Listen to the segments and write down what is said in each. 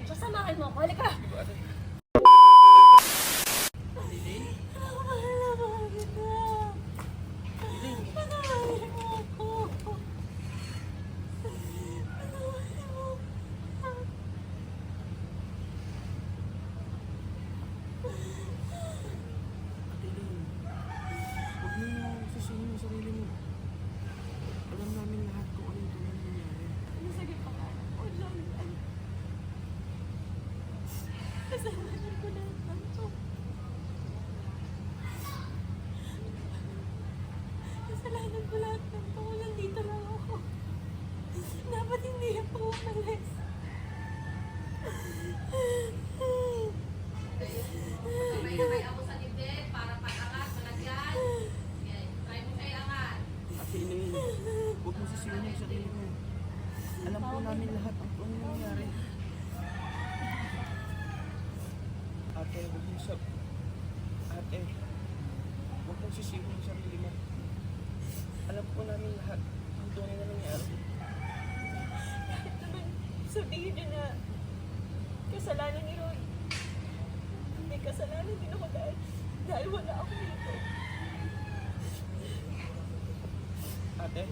natin siya. Samahan mo ako. Halika. Huwag mo yung susunin yung sarili mo. Alam namin lahat kung ano yung tunay nangyari. Sige pa ka. Wala. Kasalanan ko na ito. Kasalanan ko lahat ng ito. Nandito lang ako. Dapat hindi ako umalis. Sabay-sabay ako sa dibdib para patangat, malagyan. Sige, try mo siya iangat. Ate Elaine, huwag mo susunin yung sarili mo. Alam po namin lahat ang kung ano nangyari. Ate, huwag mo sa... Ate, huwag mong sisihin yung sarili mo. Alam po namin lahat ang tunay na nangyari. Kahit naman sabihin niyo na kasalanan ni Roy. May kasalanan din ako dahil wala ako dito. Ate,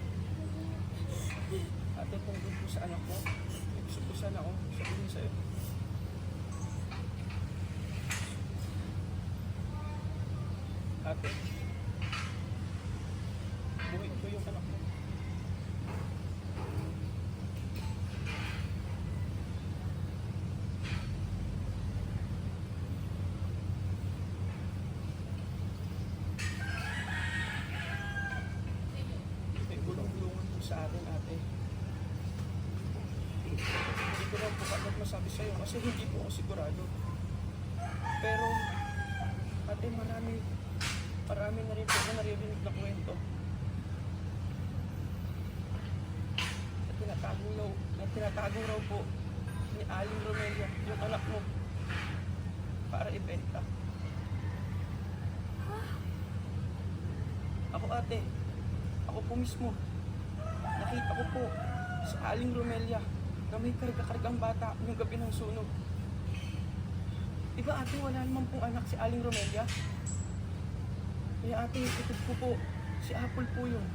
tungkol po sa anak mo, may gusto po sana akong sabihin sa'yo. Ate, buhay ko yung anak mo. May gulong-gulungan po sa atin, ate. Hindi ko lang po agad masabi sa'yo kasi hindi po ako sigurado. Pero, ate, marami na rin po na naririnig na kwento. Na tinatago raw po ni Aling Romelia yung anak mo para ibenta. Ako, ate, ako po mismo, nakita ko po sa Aling Romelia na may karga-kargang bata yung gabi ng sunog. Diba ate, wala naman pong anak si Aling Romelia? Kaya ate, itid ko po, si Apple po yun.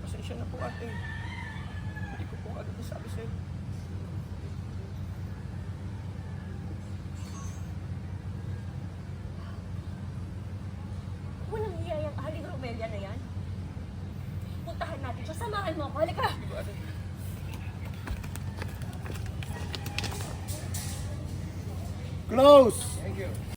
Pasensya na po ate. Hindi ko po agad nasabi sa'yo. Walang hiyayang Aling Romelia na yan. Puntahan natin siya. Samahan mo ako. Halika. Diba ate? Close! Thank you.